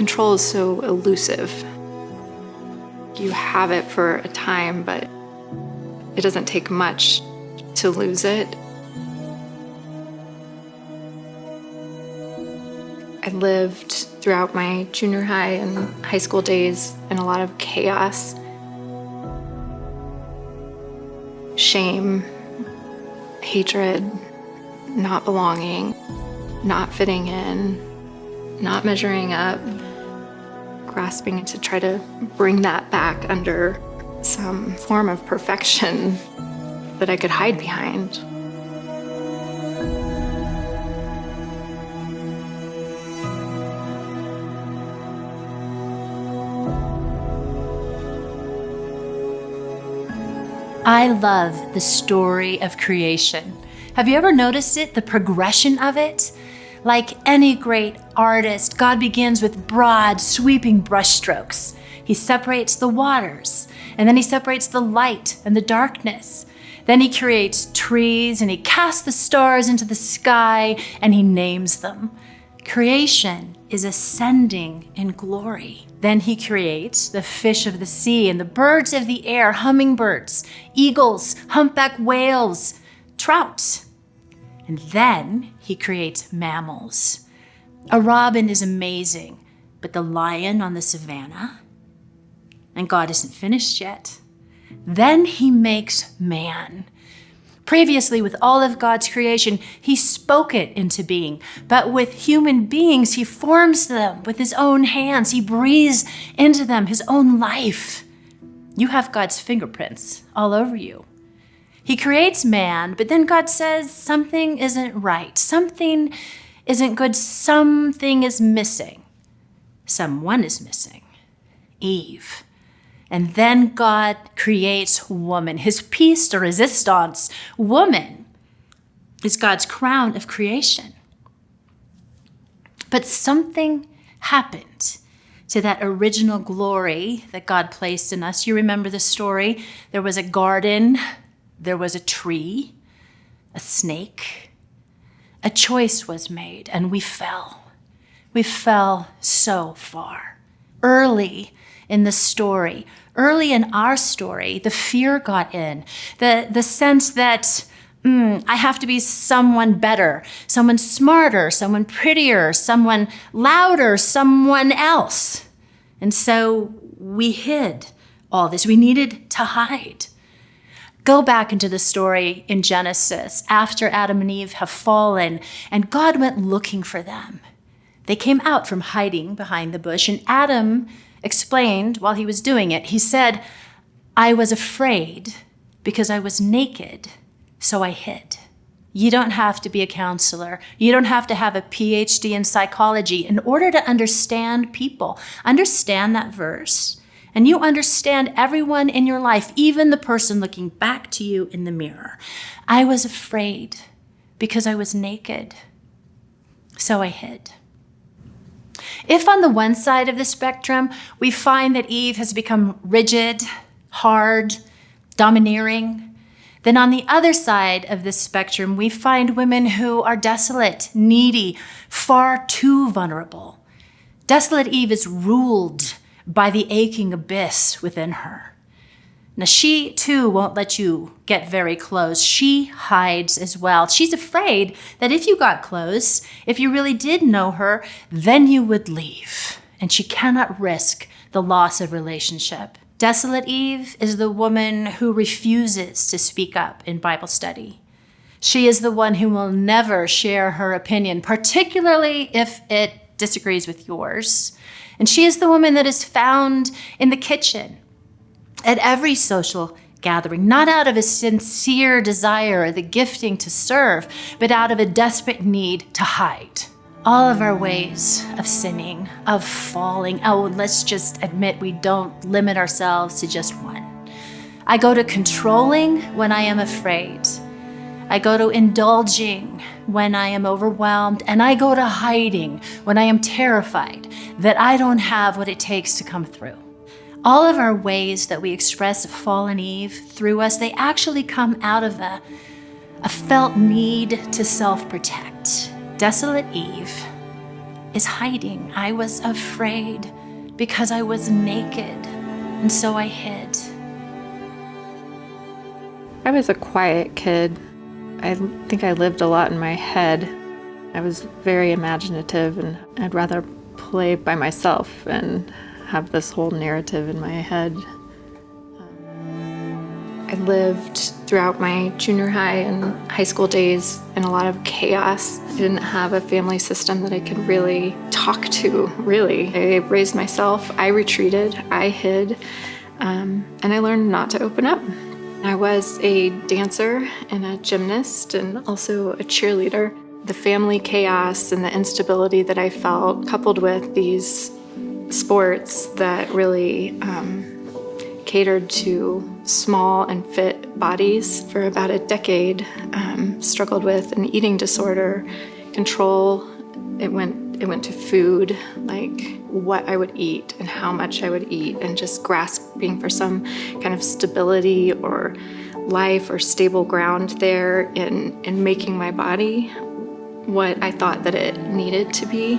control is so elusive. You have it for a time, but it doesn't take much to lose it. I lived throughout my junior high and high school days in a lot of chaos, shame, hatred, not belonging, not fitting in, not measuring up, grasping to try to bring that back under some form of perfection that I could hide behind. I love the story of creation. Have you ever noticed it, the progression of it? Like any great artist, God begins with broad, sweeping brushstrokes. He separates the waters, and then he separates the light and the darkness. Then he creates trees, and he casts the stars into the sky, and he names them. Creation is ascending in glory. Then he creates the fish of the sea and the birds of the air, hummingbirds, eagles, humpback whales, trout. And then he creates mammals. A robin is amazing, but the lion on the savannah? And God isn't finished yet. Then he makes man. Previously, with all of God's creation, he spoke it into being. But with human beings, he forms them with his own hands. He breathes into them his own life. You have God's fingerprints all over you. He creates man, but then God says something isn't right. Something isn't good. Something is missing. Someone is missing. Eve. And then God creates woman, his piece de resistance. Woman is God's crown of creation. But something happened to that original glory that God placed in us. You remember the story? There was a garden, there was a tree, a snake. A choice was made, and we fell. We fell so far. Early in the story, early in our story, the fear got in, the sense that I have to be someone better, someone smarter, someone prettier, someone louder, someone else. And so we hid all this. We needed to hide. Go back into the story in Genesis after Adam and Eve have fallen, and God went looking for them. They came out from hiding behind the bush, and Adam explained while he was doing it. He said, I was afraid because I was naked, so I hid. You don't have to be a counselor. You don't have to have a PhD in psychology in order to understand people. Understand that verse, and you understand everyone in your life, even the person looking back to you in the mirror. I was afraid because I was naked, so I hid. If on the one side of the spectrum, we find that Eve has become rigid, hard, domineering, then on the other side of the spectrum, we find women who are desolate, needy, far too vulnerable. Desolate Eve is ruled by the aching abyss within her. Now, she too won't let you get very close. She hides as well. She's afraid that if you got close, if you really did know her, then you would leave. And she cannot risk the loss of relationship. Desolate Eve is the woman who refuses to speak up in Bible study. She is the one who will never share her opinion, particularly if it disagrees with yours. And she is the woman that is found in the kitchen at every social gathering, not out of a sincere desire or the gifting to serve, but out of a desperate need to hide. All of our ways of sinning, of falling, let's just admit we don't limit ourselves to just one. I go to controlling when I am afraid. I go to indulging when I am overwhelmed, and I go to hiding when I am terrified that I don't have what it takes to come through. All of our ways that we express a fallen Eve through us, they actually come out of a felt need to self-protect. Desolate Eve is hiding. I was afraid because I was naked, and so I hid. I was a quiet kid. I think I lived a lot in my head. I was very imaginative, and I'd rather play by myself and have this whole narrative in my head. I lived throughout my junior high and high school days in a lot of chaos. I didn't have a family system that I could really talk to, really. I raised myself, I retreated, I hid, and I learned not to open up. I was a dancer and a gymnast and also a cheerleader. The family chaos and the instability that I felt, coupled with these sports that really catered to small and fit bodies for about a decade, struggled with an eating disorder, control. It went to food, like what I would eat and how much I would eat, and just grasping for some kind of stability or life or stable ground there in making my body what I thought that it needed to be,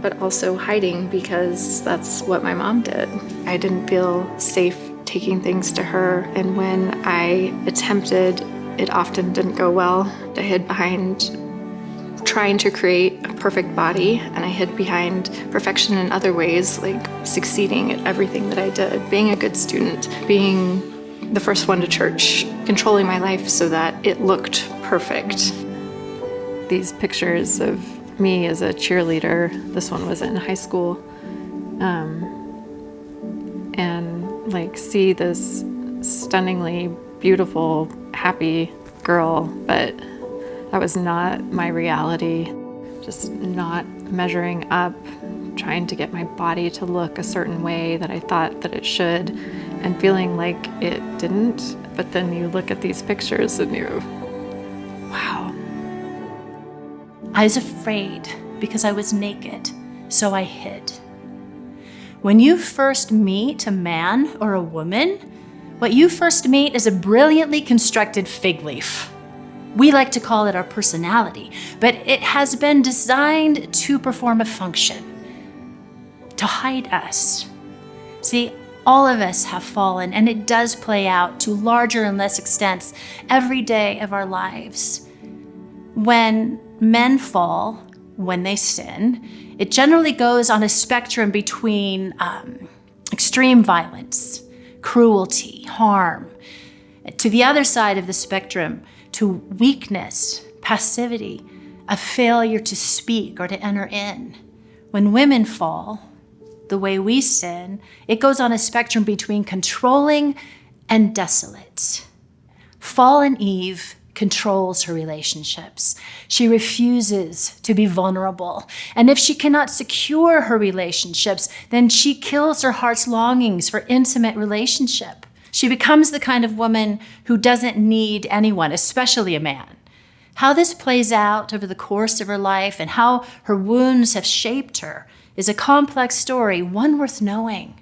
but also hiding because that's what my mom did. I didn't feel safe taking things to her, and when I attempted, it often didn't go well. I hid behind trying to create a perfect body, and I hid behind perfection in other ways, like succeeding at everything that I did, being a good student, being the first one to church, controlling my life so that it looked perfect. These pictures of me as a cheerleader, this one was in high school, and like see this stunningly beautiful, happy girl, but that was not my reality. Just not measuring up, trying to get my body to look a certain way that I thought that it should, and feeling like it didn't. But then you look at these pictures and wow. I was afraid because I was naked, so I hid. When you first meet a man or a woman, what you first meet is a brilliantly constructed fig leaf. We like to call it our personality, but it has been designed to perform a function, to hide us. See, all of us have fallen, and it does play out to larger and less extents every day of our lives. When men fall, when they sin, it generally goes on a spectrum between extreme violence, cruelty, harm, to the other side of the spectrum, to weakness, passivity, a failure to speak or to enter in. When women fall, the way we sin, it goes on a spectrum between controlling and desolate. Fallen Eve controls her relationships. She refuses to be vulnerable. And if she cannot secure her relationships, then she kills her heart's longings for intimate relationship. She becomes the kind of woman who doesn't need anyone, especially a man. How this plays out over the course of her life and how her wounds have shaped her is a complex story, one worth knowing.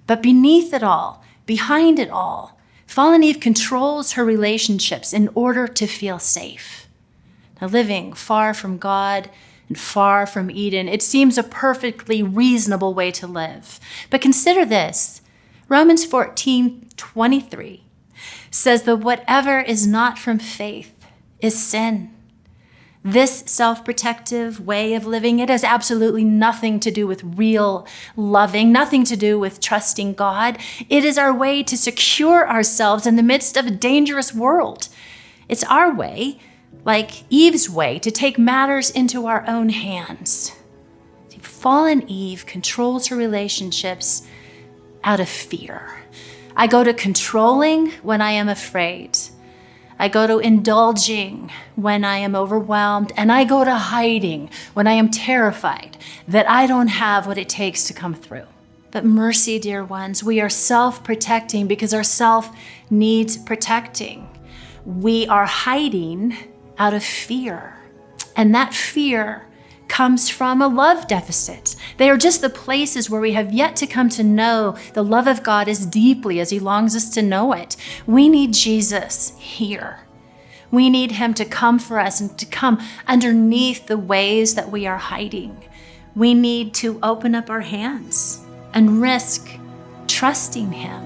But beneath it all, behind it all, fallen Eve controls her relationships in order to feel safe. Now, living far from God and far from Eden, it seems a perfectly reasonable way to live. But consider this. Romans 14:23 says that whatever is not from faith is sin. This self-protective way of living, it has absolutely nothing to do with real loving, nothing to do with trusting God. It is our way to secure ourselves in the midst of a dangerous world. It's our way, like Eve's way, to take matters into our own hands. Fallen Eve controls her relationships out of fear. I go to controlling when I am afraid. I go to indulging when I am overwhelmed, and I go to hiding when I am terrified that I don't have what it takes to come through. But mercy, dear ones, we are self-protecting because our self needs protecting. We are hiding out of fear, and that fear comes from a love deficit. They are just the places where we have yet to come to know the love of God as deeply as He longs us to know it. We need Jesus here. We need Him to come for us and to come underneath the ways that we are hiding. We need to open up our hands and risk trusting Him.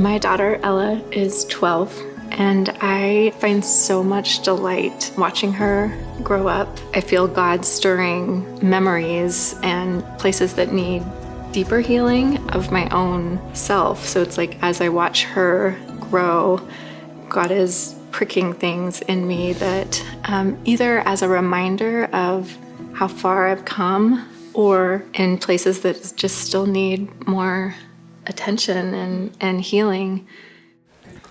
My daughter Ella is 12, and I find so much delight watching her grow up. I feel God stirring memories and places that need deeper healing of my own self. So it's like as I watch her grow, God is pricking things in me that either as a reminder of how far I've come, or in places that just still need more attention and healing.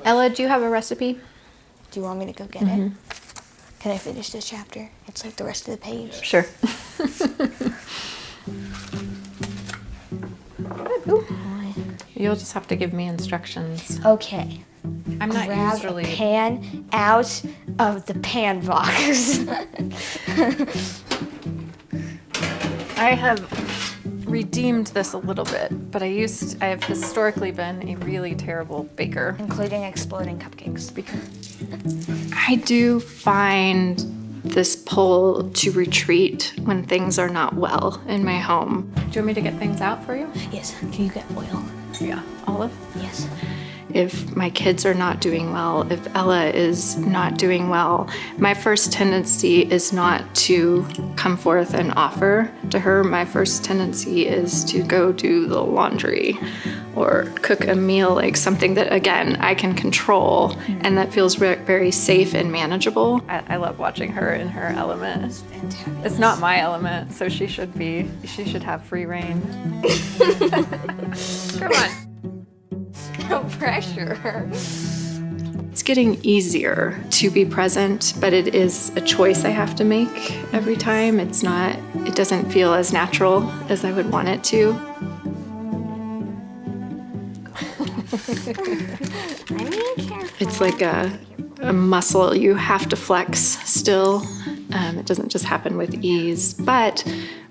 Ella, do you have a recipe? Do you want me to go get it? Can I finish this chapter? It's like the rest of the page. Sure. You'll just have to give me instructions. Okay. I'm not Grab usually... a pan out of the pan box. I have redeemed this a little bit, but I have historically been a really terrible baker. Including exploding cupcakes. I do find this pull to retreat when things are not well in my home. Do you want me to get things out for you? Yes. Can you get oil? Yeah. Olive? Yes. If my kids are not doing well, if Ella is not doing well, my first tendency is not to come forth and offer to her. My first tendency is to go do the laundry or cook a meal, like something that, again, I can control and that feels very safe and manageable. I love watching her in her element. It's fantastic. It's not my element, so she should have free reign. Come on. No pressure. It's getting easier to be present, but it is a choice I have to make every time. It doesn't feel as natural as I would want it to. It's like a muscle you have to flex still. It doesn't just happen with ease, but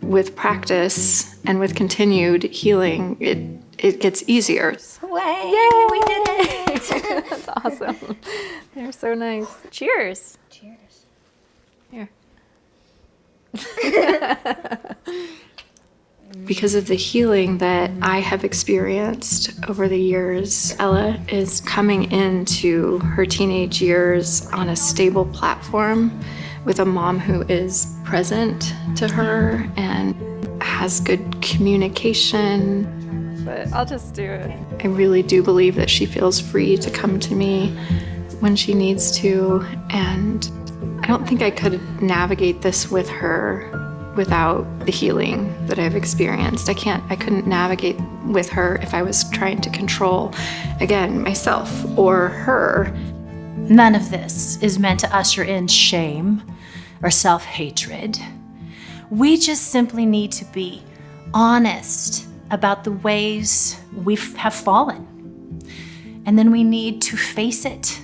with practice and with continued healing, it gets easier. Way! Yay! We did it! That's awesome. They're so nice. Cheers. Cheers. Here. Because of the healing that I have experienced over the years, Ella is coming into her teenage years on a stable platform with a mom who is present to her and has good communication. But I'll just do it. I really do believe that she feels free to come to me when she needs to, and I don't think I could navigate this with her without the healing that I've experienced. I couldn't navigate with her if I was trying to control, again, myself or her. None of this is meant to usher in shame or self-hatred. We just simply need to be honest about the ways we have fallen. And then we need to face it,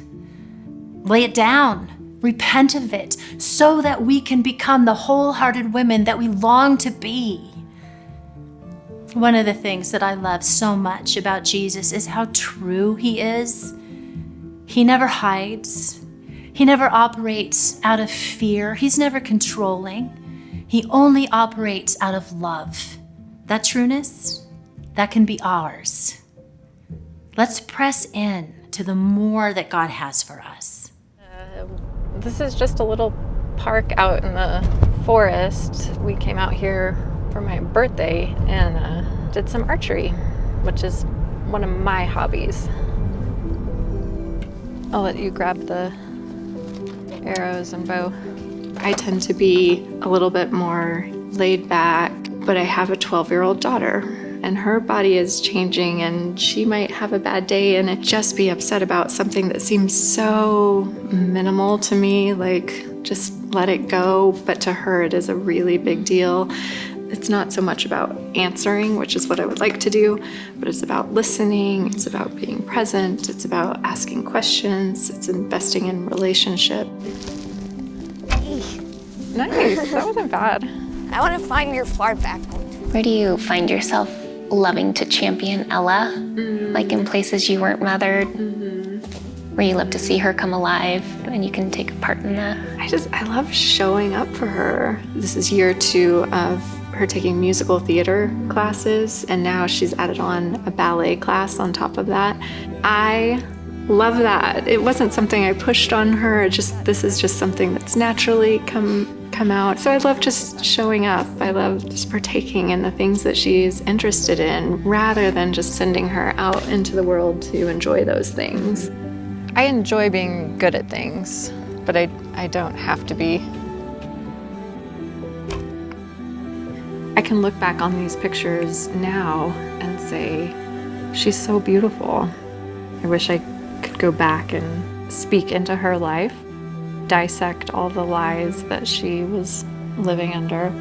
lay it down, repent of it, so that we can become the wholehearted women that we long to be. One of the things that I love so much about Jesus is how true He is. He never hides. He never operates out of fear. He's never controlling. He only operates out of love. That trueness, that can be ours. Let's press in to the more that God has for us. This is just a little park out in the forest. We came out here for my birthday and did some archery, which is one of my hobbies. I'll let you grab the arrows and bow. I tend to be a little bit more laid back, but I have a 12-year-old daughter and her body is changing and she might have a bad day and just be upset about something that seems so minimal to me, like just let it go. But to her, it is a really big deal. It's not so much about answering, which is what I would like to do, but it's about listening, it's about being present, it's about asking questions, it's investing in relationship. Nice, that wasn't bad. I want to find your far back. Where do you find yourself loving to champion Ella? Like in places you weren't mothered, where you love to see her come alive and you can take part in that? I love showing up for her. This is year 2 of her taking musical theater classes, and now she's added on a ballet class on top of that. I love that. It wasn't something I pushed on her. This is just something that's naturally come out. So I love just showing up. I love just partaking in the things that she's interested in rather than just sending her out into the world to enjoy those things. I enjoy being good at things, but I don't have to be. I can look back on these pictures now and say, she's so beautiful. I wish I could go back and speak into her life, dissect all the lies that she was living under.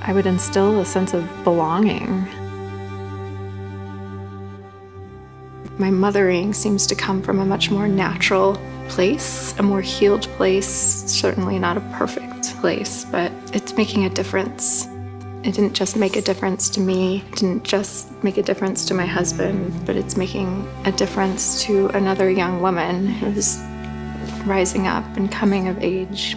I would instill a sense of belonging. My mothering seems to come from a much more natural place, a more healed place, certainly not a perfect place, but it's making a difference. It didn't just make a difference to me, it didn't just make a difference to my husband, but it's making a difference to another young woman who's rising up and coming of age.